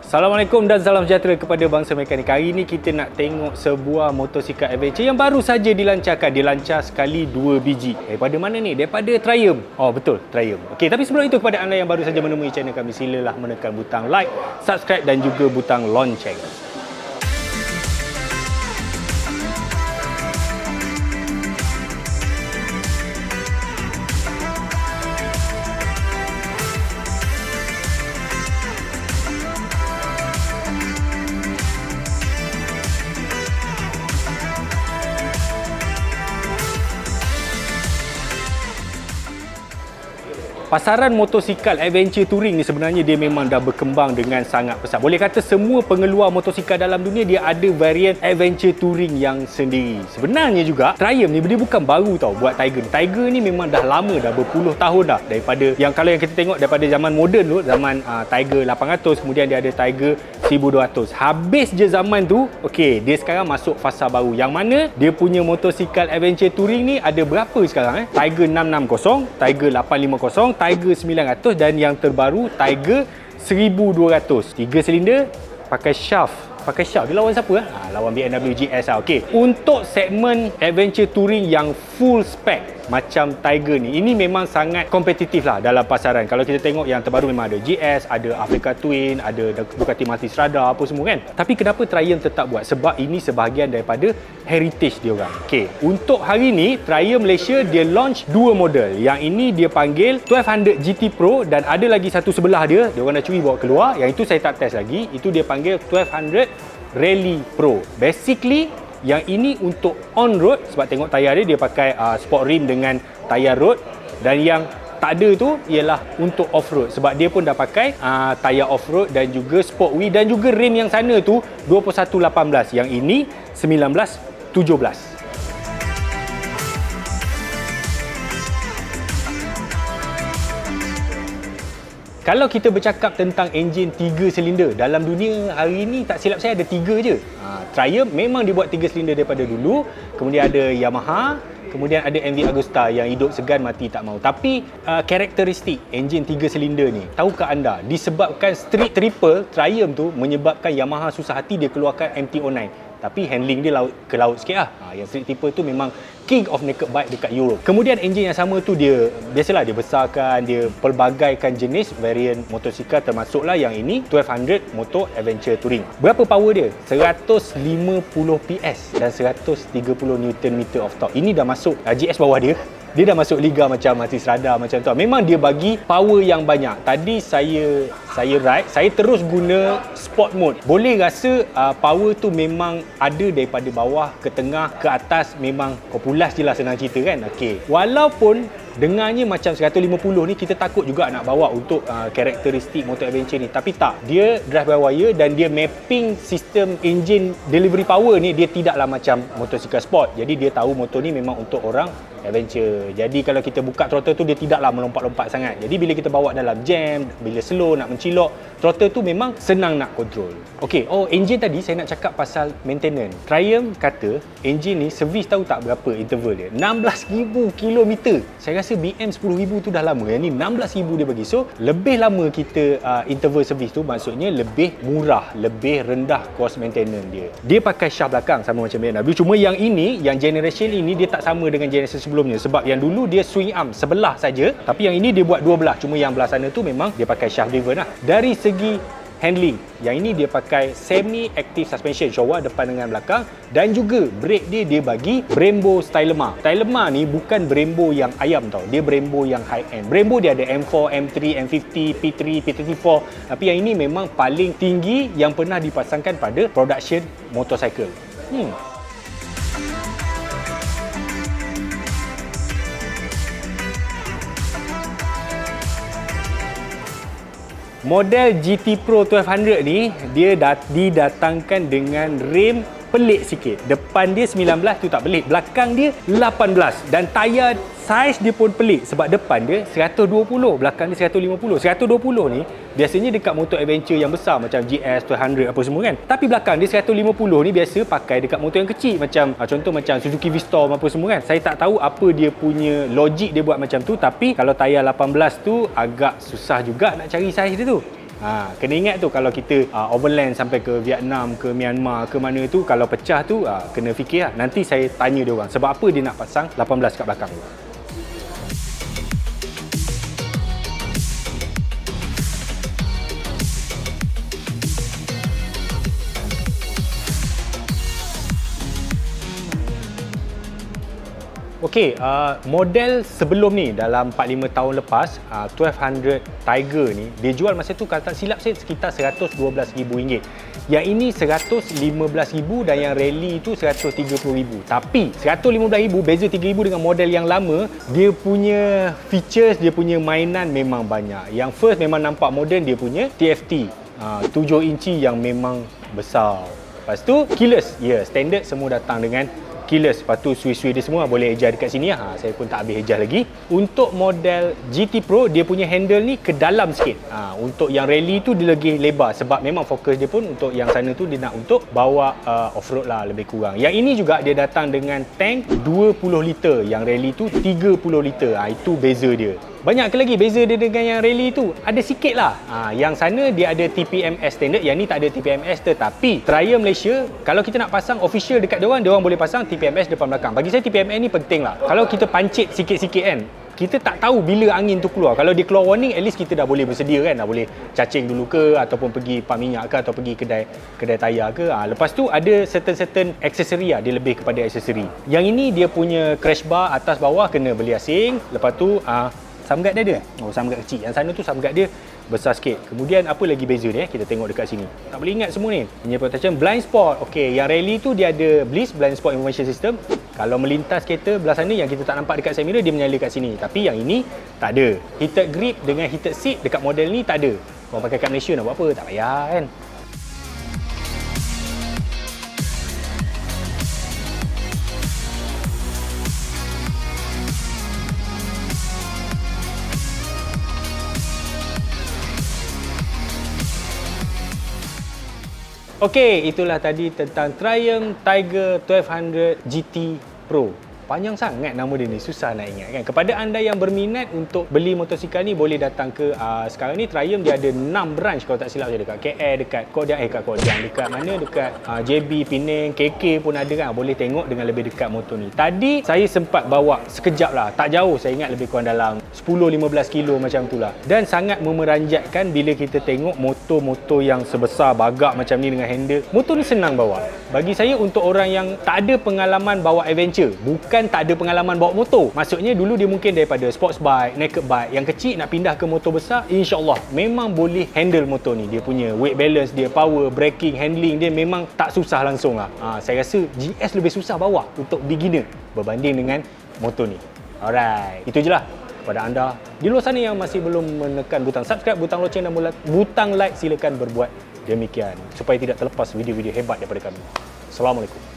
Assalamualaikum dan salam sejahtera kepada bangsa mekanik. Hari ini kita nak tengok sebuah motosikal adventure yang baru saja dilancarkan. Dilancar sekali 2 biji. Daripada mana ni? Daripada Triumph. Oh betul, Triumph. Okey, tapi sebelum itu kepada anda yang baru saja menemui channel kami, silalah menekan butang like, subscribe dan juga butang lonceng. Pasaran motosikal adventure touring ni sebenarnya dia memang dah berkembang dengan sangat pesat. Boleh kata semua pengeluar motosikal dalam dunia dia ada varian adventure touring yang sendiri. Sebenarnya juga Triumph ni dia bukan baru tau buat Tiger ni. Tiger ni memang dah lama dah, berpuluh tahun dah. Daripada kalau yang kita tengok daripada zaman moden tu, zaman Tiger 800, kemudian dia ada Tiger 1200. Habis je zaman tu, okey, dia sekarang masuk fasa baru. Yang mana dia punya motosikal adventure touring ni ada berapa sekarang Tiger 660, Tiger 850, Tiger 900 dan yang terbaru Tiger 1200. 3 silinder, pakai shaft. Dia lawan siapa? Lawan BMW GS lah. Okey. Untuk segmen adventure touring yang full spec macam Tiger ni, ini memang sangat kompetitif lah dalam pasaran. Kalau kita tengok yang terbaru memang ada GS, ada Africa Twin, ada Ducati Multistrada, apa semua kan. Tapi kenapa Triumph tetap buat? Sebab ini sebahagian daripada heritage dia orang. Okey, untuk hari ni Triumph Malaysia dia launch 2 model. Yang ini dia panggil 1200 GT Pro dan ada lagi satu sebelah dia orang dah curi bawa keluar. Yang itu saya tak test lagi. Itu dia panggil 1200 Rally Pro. Basically yang ini untuk on-road sebab tengok tayar dia pakai sport rim dengan tayar road, dan yang tak ada tu ialah untuk off-road sebab dia pun dah pakai tayar off-road dan juga sport wheel, dan juga rim yang sana tu 2118, yang ini 1917. Kalau kita bercakap tentang enjin 3 silinder, dalam dunia hari ini tak silap saya ada 3 je. Triumph memang dia buat 3 silinder daripada dulu. Kemudian ada Yamaha, kemudian ada MV Agusta yang hidup segan mati tak mau. Tapi karakteristik enjin 3 silinder ni, tahukah anda disebabkan street triple Triumph tu menyebabkan Yamaha susah hati dia keluarkan MT-09. Tapi handling dia ke laut sikit lah. Yang street triple tu memang king of naked bike dekat Europe. Kemudian enjin yang sama tu dia biasalah dia besarkan, dia pelbagaikan jenis varian motosikal, termasuklah yang ini 1200 Motor Adventure Touring. Berapa power dia? 150 PS dan 130 Nm of torque. Ini dah masuk GS bawah dia. Dia dah masuk liga macam Multistrada macam tu. Memang dia bagi power yang banyak. Tadi saya ride, saya terus guna sport mode. Boleh rasa power tu memang ada daripada bawah ke tengah ke atas, memang kau pulas je lah, senang cerita kan. Okey. Walaupun dengarnya macam 150 ni kita takut juga nak bawa untuk karakteristik motor adventure ni, tapi tak. Dia drive by wire dan dia mapping sistem engine delivery power ni, dia tidaklah macam motosikal sport. Jadi dia tahu motor ni memang untuk orang adventure. Jadi kalau kita buka throttle tu dia tidaklah melompat-lompat sangat. Jadi bila kita bawa dalam jam, bila slow nak mencilok, throttle tu memang senang nak control. Okey, engine tadi saya nak cakap pasal maintenance. Triumph kata engine ni servis tahu tak berapa interval dia? 16,000 km. Saya rasa BM 10,000 tu dah lama. Yang ni 16,000 dia bagi. So lebih lama kita interval servis tu, maksudnya lebih murah, lebih rendah cost maintenance dia. Dia pakai shaft belakang sama macam BMW. Cuma yang ini, yang generation ini dia tak sama dengan generation sebelumnya. Sebab yang dulu dia swing arm sebelah saja, tapi yang ini dia buat dua belah. Cuma yang belah sana tu memang dia pakai shaft driven lah. Dari segi handling, yang ini dia pakai semi active suspension, shock depan dengan belakang, dan juga brake dia bagi Brembo Stylema. Stylema ni bukan Brembo yang ayam tau, dia Brembo yang high end. Brembo dia ada M4, M3, M50, P3, P34, tapi yang ini memang paling tinggi yang pernah dipasangkan pada production motorcycle. Model GT Pro 1200 ni dia didatangkan dengan rim pelik sikit. Depan dia 19 tu tak pelik, belakang dia 18, dan tayar saiz dia pun pelik sebab depan dia 120, belakang dia 150. 120 ni biasanya dekat motor adventure yang besar macam GS 200 apa semua kan. Tapi belakang dia 150 ni biasa pakai dekat motor yang kecil macam contoh macam Suzuki V-Storm apa semua kan. Saya tak tahu apa dia punya logik dia buat macam tu, tapi kalau tayar 18 tu agak susah juga nak cari saiz dia tu. Kena ingat tu kalau kita overland sampai ke Vietnam, ke Myanmar, ke mana tu, kalau pecah tu kena fikir lah. Nanti saya tanya dia orang sebab apa dia nak pasang 18 kat belakang tu. Okey, model sebelum ni dalam 4-5 tahun lepas, 1200 Tiger ni dia jual masa tu kalau tak silap saya sekitar RM112,000. Yang ini RM115,000 dan yang rally tu RM130,000. Tapi RM115,000 beza RM3,000 dengan model yang lama, dia punya features, dia punya mainan memang banyak. Yang first memang nampak moden, dia punya TFT 7 inci yang memang besar. Lepas tu keyless, standard semua datang dengan keyless. Lepas tu switch-switch dia semua boleh ejar dekat sini lah. Saya pun tak habis ejar lagi. Untuk model GT Pro, dia punya handle ni ke dalam sikit. Untuk yang rally tu dia lagi lebar sebab memang fokus dia pun untuk yang sana tu dia nak untuk bawa off-road lah lebih kurang. Yang ini juga dia datang dengan tank 20 liter. Yang rally tu 30 liter. Itu beza dia. Banyak ke lagi beza dia dengan yang rally tu? Ada sikit lah. Yang sana dia ada TPMS standard, yang ni tak ada TPMS, tetapi Triumph Malaysia, kalau kita nak pasang official dekat dia orang boleh pasang TPMS depan belakang. Bagi saya TPMS ni penting lah. Kalau kita pancit sikit-sikit kan, kita tak tahu bila angin tu keluar. Kalau dia keluar warning, at least kita dah boleh bersedia kan, dah boleh cacing dulu ke, ataupun pergi pump minyak ke, atau pergi kedai tayar ke. Lepas tu ada certain aksesori lah, dia lebih kepada aksesori. Yang ini dia punya crash bar atas bawah kena beli asing. Lepas tu samgat dia ada? Samgat kecil. Yang sana tu samgat dia besar sikit. Kemudian apa lagi beza dia? Kita tengok dekat sini. Tak boleh ingat semua ni. Punya protection, blind spot. Okey, yang rally tu dia ada BLIS, blind spot information system. Kalau melintas kereta belah sana yang kita tak nampak dekat side mirror, dia menyala kat sini. Tapi yang ini tak ada. Heated grip dengan heated seat dekat model ni tak ada. Kalau pakai kat Malaysia nak buat apa? Tak payah kan. Okey, itulah tadi tentang Triumph Tiger 1200 GT Pro. Panjang sangat nama dia ni, susah nak ingat kan. Kepada anda yang berminat untuk beli motosikal ni, boleh datang ke sekarang ni Triumph dia ada 6 branch kalau tak silap saya, dekat KL, dekat Kodiang, dekat mana, dekat JB, Penang, KK pun ada kan. Boleh tengok dengan lebih dekat motor ni. Tadi saya sempat bawa sekejap lah, tak jauh, saya ingat lebih kurang dalam 10-15 kilo macam tu lah. Dan sangat memeranjatkan bila kita tengok motor-motor yang sebesar bagak macam ni dengan handle. Motor ni senang bawa. Bagi saya, untuk orang yang tak ada pengalaman bawa adventure, bukan tak ada pengalaman bawa motor. Maksudnya dulu dia mungkin daripada sports bike, naked bike, yang kecil nak pindah ke motor besar, insya-Allah memang boleh handle motor ni. Dia punya weight balance, dia power, braking, handling dia memang tak susah langsung lah. Saya rasa GS lebih susah bawa untuk beginner berbanding dengan motor ni. Alright, itu je lah. Kepada anda di luar sana yang masih belum menekan butang subscribe, butang loceng dan butang like, silakan berbuat demikian supaya tidak terlepas video-video hebat daripada kami. Assalamualaikum.